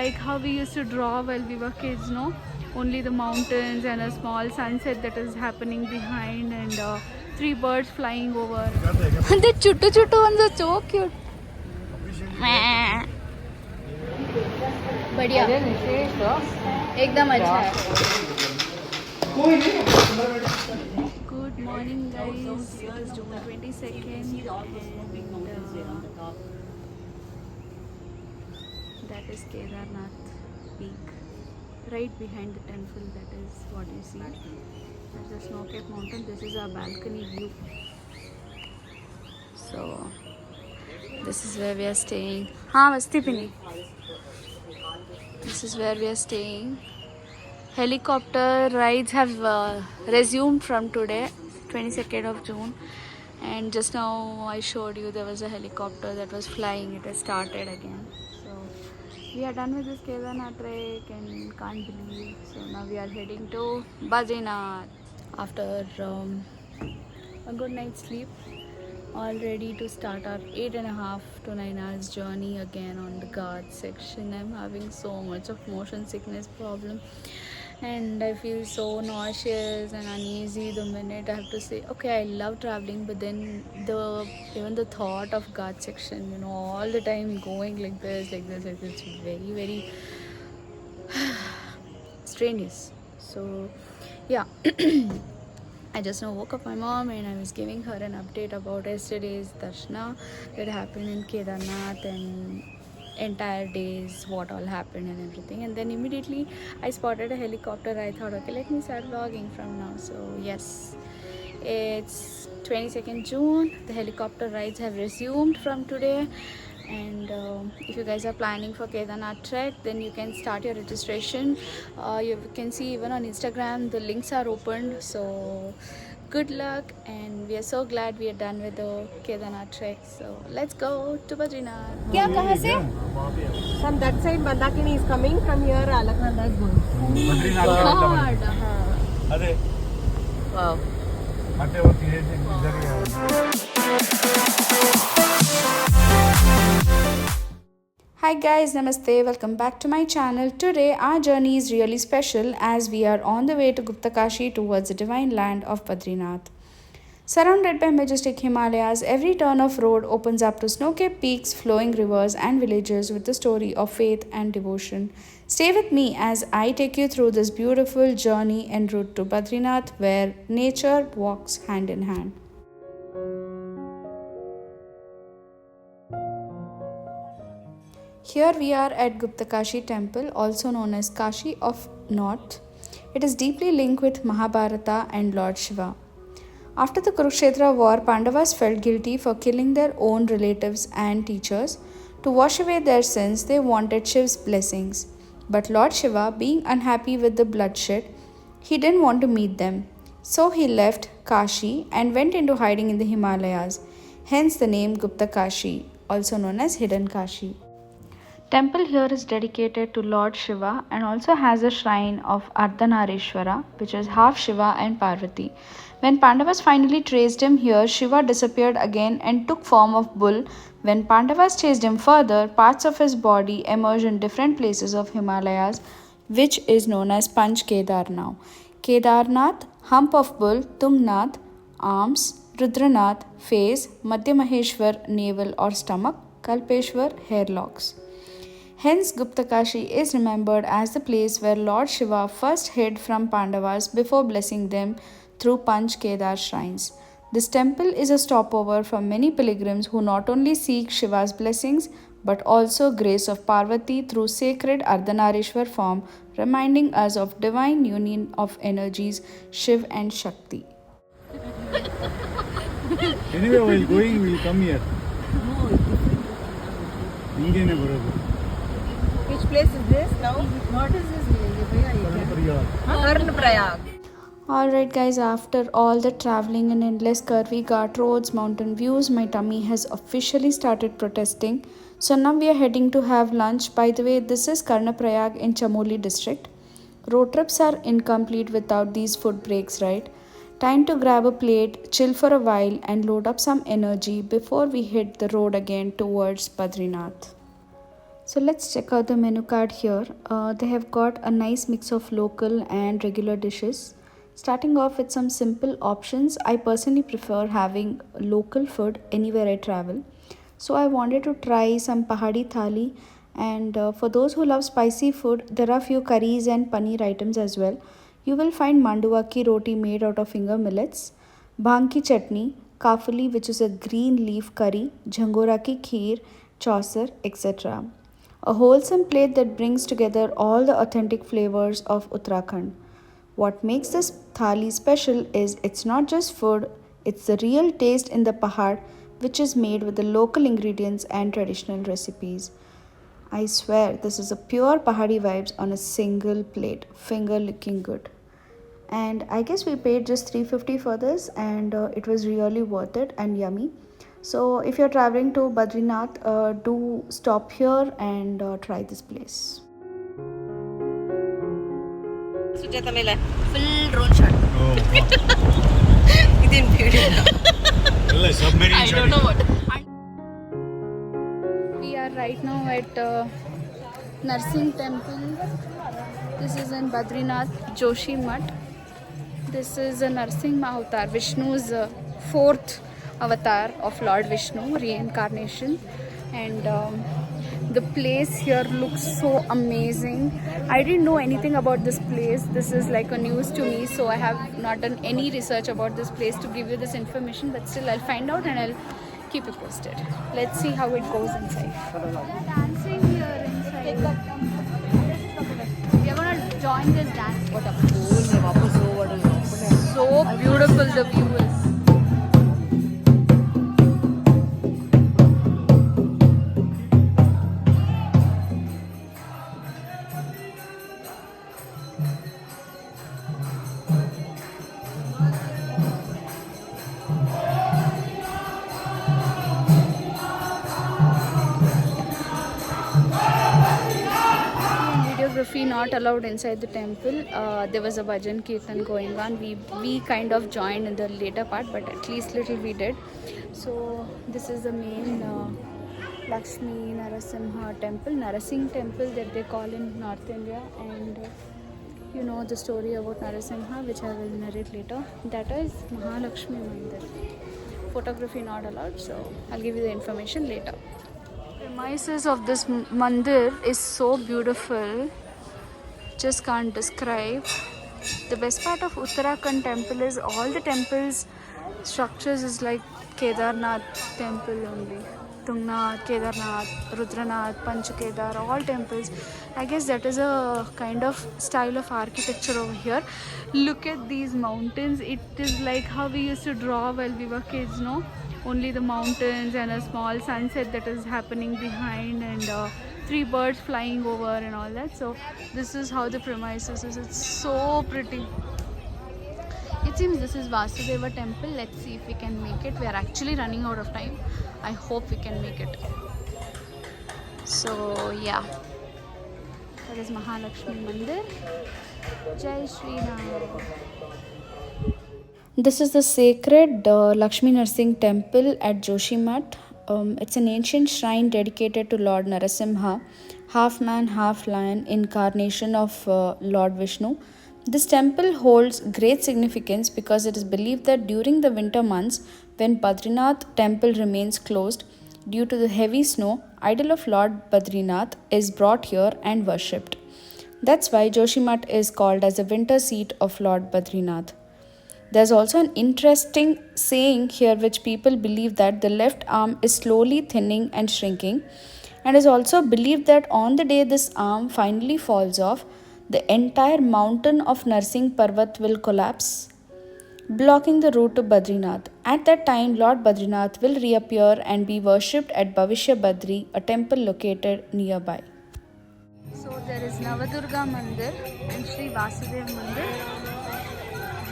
like how we used to draw while we were kids, no? Only the mountains and a small sunset that is happening behind, and three birds flying over. The chuttu chuttu ones are so cute. बढ़िया एकदम अच्छा है. Good morning guys, it is June 22nd and that is Kedarnath peak. Right behind the temple, that is what you see. That's the snow-capped mountain. This is our balcony view. So this is where we are staying. हाँ मस्ती पिनी. This is where we are staying. Helicopter rides have resumed from today, 22nd of June. And just now I showed you there was a helicopter that was flying. It has started again. So we are done with this Kedarnath trek and can't believe. So now we are heading to Badrinath. After a good night's sleep, all ready to start our 8.5 to 9 hours journey again on the Ghat section. I'm having so much of motion sickness problem and I feel so nauseous and uneasy the minute I have to say, okay, I love traveling, but then even the thought of Ghat section, you know, all the time going like this, it's very, very strenuous. So yeah. I just now woke up my mom and I was giving her an update about yesterday's darshana that happened in Kedarnath and entire days, what all happened and everything. And then immediately I spotted a helicopter. I thought, okay, let me start vlogging from now. So yes, it's 22nd June. The helicopter rides have resumed from today. And if you guys are planning for Kedarnath trek, then you can start your registration. You can see even on Instagram the links are opened. So good luck, and we are so glad we are done with the Kedarnath trek. So let's go to Badrinath. क्या कहाँ से? From that side, Mandakini is coming. From here, Alaknanda is going. God. अरे Wow. आटे वो धीरे से इधर ही Hi guys, Namaste, welcome back to my channel. Today our journey is really special as we are on the way to Guptakashi towards the divine land of Badrinath. Surrounded by majestic Himalayas, every turn of road opens up to snow-capped peaks, flowing rivers and villages with the story of faith and devotion. Stay with me as I take you through this beautiful journey en route to Badrinath where nature walks hand in hand. Here we are at Guptakashi temple, also known as Kashi of North. It is deeply linked with Mahabharata and Lord Shiva. After the Kurukshetra war, Pandavas felt guilty for killing their own relatives and teachers. To wash away their sins, they wanted Shiva's blessings. But Lord Shiva, being unhappy with the bloodshed, he didn't want to meet them. So he left Kashi and went into hiding in the Himalayas. Hence the name Gupta Kashi, also known as Hidden Kashi. Temple here is dedicated to Lord Shiva and also has a shrine of Ardhanarishwara, which is half Shiva and Parvati. When Pandavas finally traced him here, Shiva disappeared again and took form of bull. When Pandavas chased him further, parts of his body emerged in different places of Himalayas, which is known as Panch Kedar now. Kedarnath, hump of bull, Tungnath, arms, Rudranath, face, Madhya Maheshwar, navel or stomach, Kalpeshwar, hair locks. Hence, Guptakashi is remembered as the place where Lord Shiva first hid from Pandavas before blessing them through Panch Kedar shrines. This temple is a stopover for many pilgrims who not only seek Shiva's blessings but also grace of Parvati through sacred Ardhanarishwar form, reminding us of divine union of energies Shiv and Shakti. Anyway, while going, we'll come here. Indian बरोबर. Which place is this now? What is this? Karnaprayag. Alright guys, after all the traveling and endless curvy ghat roads, mountain views, my tummy has officially started protesting. So now we are heading to have lunch. By the way, this is Karnaprayag in Chamoli district. Road trips are incomplete without these food breaks, right? Time to grab a plate, chill for a while and load up some energy before we hit the road again towards Badrinath. So let's check out the menu card here. They have got a nice mix of local and regular dishes. Starting off with some simple options, I personally prefer having local food anywhere I travel. So I wanted to try some Pahadi thali, and for those who love spicy food, there are few curries and paneer items as well. You will find manduwa ki roti made out of finger millets, bhang ki chutney, kafuli which is a green leaf curry, jhangora ki kheer, chaucer, etc. A wholesome plate that brings together all the authentic flavors of Uttarakhand. What makes this thali special is it's not just food, it's the real taste in the Pahad, which is made with the local ingredients and traditional recipes. I swear this is a pure Pahadi vibes on a single plate, finger licking good. And I guess we paid just 350 for this, and it was really worth it and yummy. So if you're traveling to Badrinath, do stop here and try this place. Sujata Mela, full drone shot. Oh, Within period. wow. Submarine I don't know what. We are right now at Narsingh Temple. This is in Badrinath, Joshi Mutt. This is a Narsingh Avatar, Vishnu's fourth avatar of Lord Vishnu, reincarnation. And the place here looks so amazing. I didn't know anything about this place. This is like a news to me, so I have not done any research about this place to give you this information, but still I'll find out and I'll keep you posted. Let's see how it goes inside. Dancing here inside. We are gonna join this dance. What up? So beautiful the view is. Videography not allowed inside the temple. There was a bhajan kirtan going on. We kind of joined in the later part, but at least little we did. So this is the main Lakshmi Narasimha temple, Narasingh temple that they call in North India, and you know the story about Narasimha, which I will narrate later. That is Mahalakshmi Mandir. Photography not allowed, so I'll give you the information later. Premises of this mandir is so beautiful, just can't describe. The best part of Uttarakhand temple is all the temples structures is like Kedarnath temple only. Tungnath, Kedarnath, Rudranath, Panchakedar, all temples. I guess that is a kind of style of architecture over here. Look at these mountains. It is like how we used to draw while we were kids, no? Only the mountains and a small sunset that is happening behind, and three birds flying over and all that. So this is how the premises is. It's so pretty. It seems this is Vasudeva temple. Let's see if we can make it. We are actually running out of time. I hope we can make it. So yeah, that is Mahalakshmi Mandir. Jai Shri Ram. This is the sacred Lakshmi Narsingh temple at Joshi Mutt. It's an ancient shrine dedicated to Lord Narasimha, half man, half lion, incarnation of Lord Vishnu. This temple holds great significance because it is believed that during the winter months, when Badrinath temple remains closed due to the heavy snow, idol of Lord Badrinath is brought here and worshipped. That's why Joshi Mutt is called as the winter seat of Lord Badrinath. There's also an interesting saying here which people believe that the left arm is slowly thinning and shrinking, and is also believed that on the day this arm finally falls off, the entire mountain of Narsingh Parvat will collapse, blocking the route to Badrinath. At that time, Lord Badrinath will reappear and be worshipped at Bhavishya Badri, a temple located nearby. So there is Navadurga Mandir and Sri Vasudev Mandir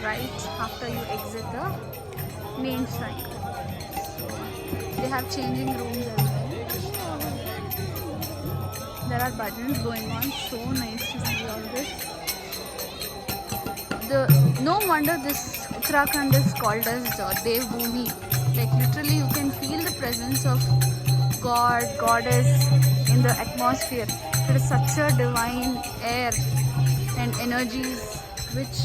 right after you exit the main shrine. So they have changing rooms as well. There are bhajans going on. So nice to see all this. No wonder this Uttarakhand is called as Dev Bhumi. Like literally you can feel the presence of God, Goddess in in the atmosphere. It is such a divine air and energies which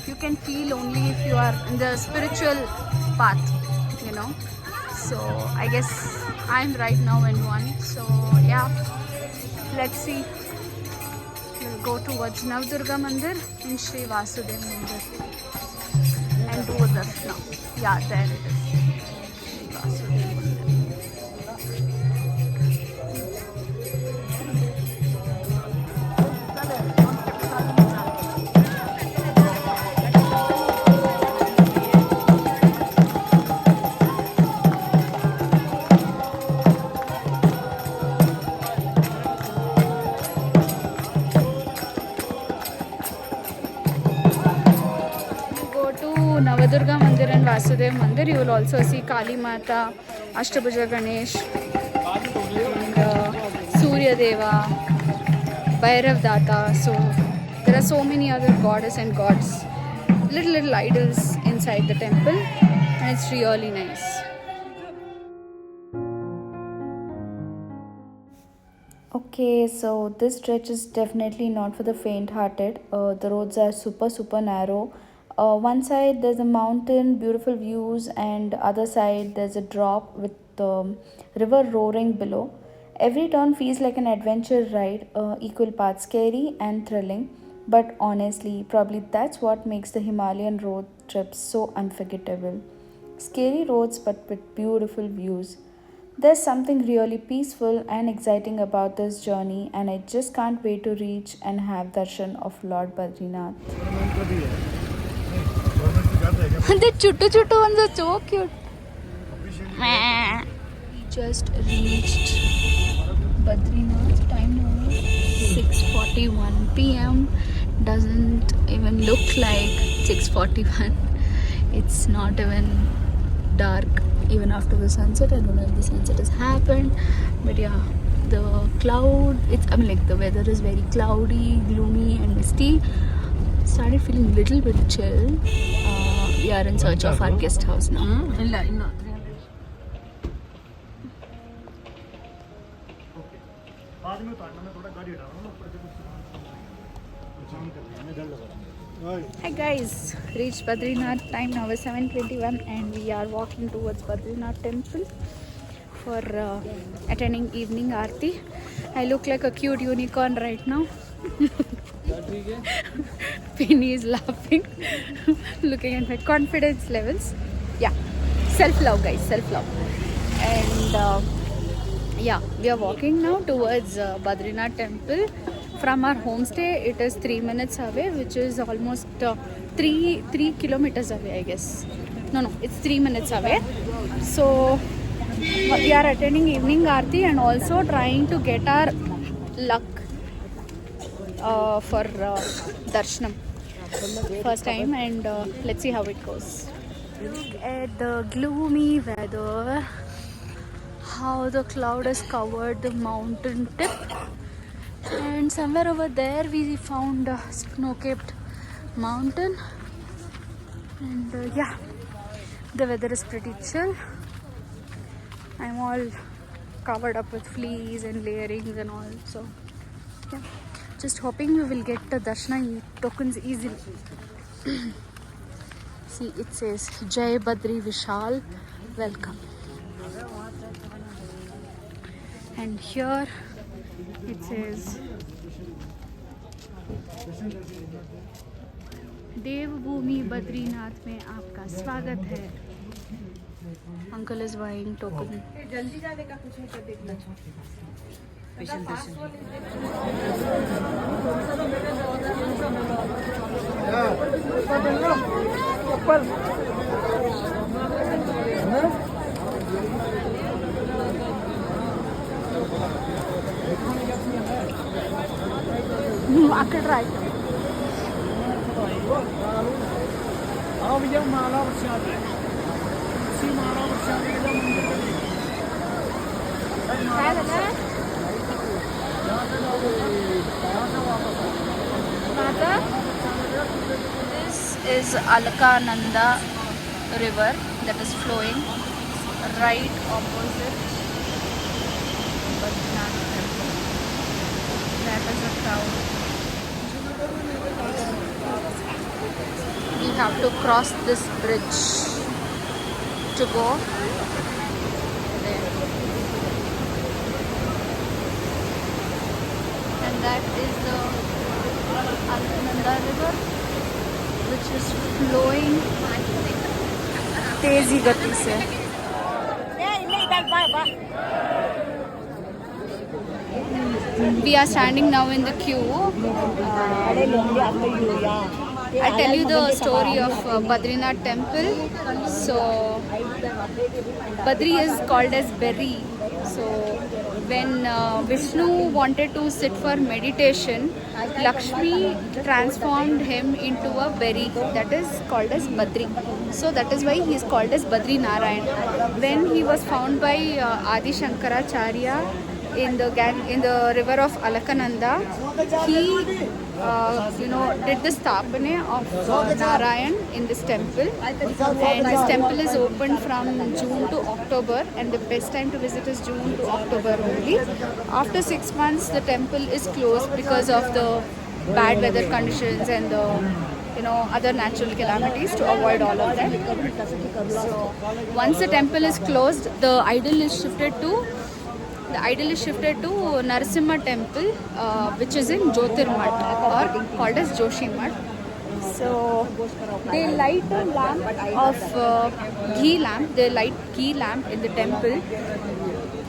you can feel only if you are in the spiritual path, you know. So I guess I'm right now in one. So yeah, let's see. We'll go towards Navdurga Mandir and Sri Vasudev Mandir and do a darshana. Yeah, there it is. Sri Vasudev Mandir. Navadurga Mandir and Vasudev Mandir, you will also see Kali Mata, Ashtabhuja Ganesh, and Surya Deva, Bhairav Data. So there are so many other goddess and gods, little idols inside the temple, and it's really nice. Okay, so this stretch is definitely not for the faint-hearted. The roads are super narrow. One side there's a mountain, beautiful views, and other side there's a drop with the river roaring below. Every turn feels like an adventure ride, equal parts scary and thrilling. But honestly, probably that's what makes the Himalayan road trips so unforgettable. Scary roads, but with beautiful views. There's something really peaceful and exciting about this journey, and I just can't wait to reach and have darshan of Lord Badrinath. The chuttu ones are so cute. We just reached Badrinath. Time now 6:41 p.m. Doesn't even look like 6:41. It's not even dark even after the sunset. I don't know if the sunset has happened, but yeah, the cloud, the weather is very cloudy, gloomy and misty. Started feeling a little bit chill. We are in search of our guest house now. Hi guys, reached Badrinath. Time now is 7:21 and we are walking towards Badrinath temple for attending evening aarti. I look like a cute unicorn right now. Penny is laughing, looking at my confidence levels. Yeah, self-love guys, self-love. And yeah, we are walking now towards Badrinath temple. From our homestay, it is 3 minutes away, which is almost 3 kilometers away, I guess. No, it's 3 minutes away. So we are attending evening aarti and also trying to get our luck for darshanam first time, and let's see how it goes. Look at the gloomy weather, how the cloud has covered the mountain tip, and somewhere over there we found a snow-capped mountain, and yeah, the weather is pretty chill. I'm all covered up with fleece and layerings and all, so yeah, just hoping we will get the darshana tokens easily. See, it says Jai Badri Vishal, welcome. And here it says देवभूमि बद्रीनाथ में आपका स्वागत है. Uncle is buying token. जल्दी जाने का कुछ नहीं देखना patient right. This is Alkananda river that is flowing right opposite Badrinath temple. That is a crowd. We have to cross this bridge to go there. And that is the Alaknanda river, which is flowing तेजी गति से. We are standing now in the queue. I tell you the story of Badrinath temple. So Badri is called as berry. So when Vishnu wanted to sit for meditation, Lakshmi transformed him into a berry that is called as Badri. So that is why he is called as Badri Narayan. When he was found by Adi Shankaracharya in the river of Alaknanda, he did the Sthapane of Narayan in this temple, and this temple is open from June to October, and the best time to visit is June to October only. After 6 months the temple is closed because of the bad weather conditions and the other natural calamities, to avoid all of that. So once the temple is closed, the idol is shifted to Narasimha temple, which is in Jyotirmath, or called as Joshimath. So they light a lamp of ghee lamp. They light ghee lamp in the temple,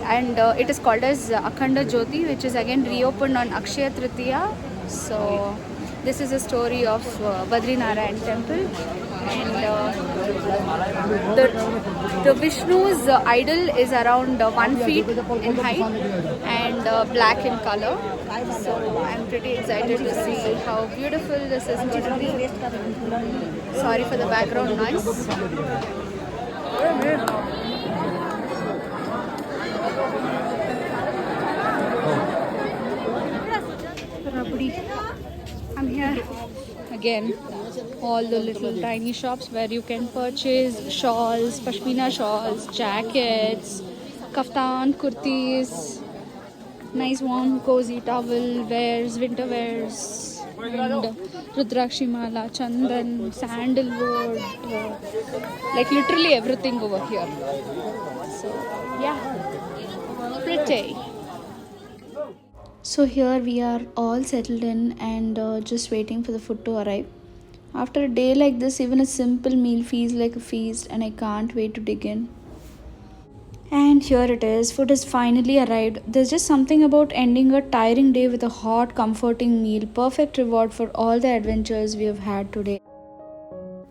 and it is called as Akhanda Jyoti, which is again reopened on Akshaya Tritiya. So this is a story of Badri Narayan temple, and the Vishnu's idol is around 1 feet in height and black in color. So I'm pretty excited to see how beautiful this is going to be. Sorry for the background noise. Rabdi. I'm here again. All the little tiny shops where you can purchase shawls, pashmina shawls, jackets, kaftan, kurtis, nice warm cozy towel wears, winter wears, and Rudrakshi mala, chandan, sandalwood, like literally everything over here. So yeah, pretty. So here we are all settled in and just waiting for the food to arrive. After a day like this, even a simple meal feels like a feast, and I can't wait to dig in. And here it is, food has finally arrived. There's just something about ending a tiring day with a hot, comforting meal, perfect reward for all the adventures we have had today.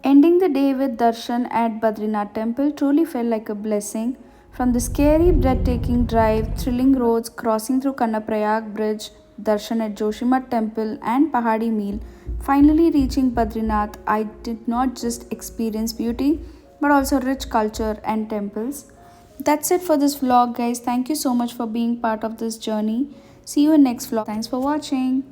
Ending the day with darshan at Badrinath temple truly felt like a blessing. From the scary, breathtaking drive, thrilling roads, crossing through Kannaprayag bridge, darshan at Joshimath temple, and Pahadi meal, finally reaching Badrinath, I did not just experience beauty but also rich culture and temples. That's it for this vlog, guys. Thank you so much for being part of this journey. See you in next vlog. Thanks for watching.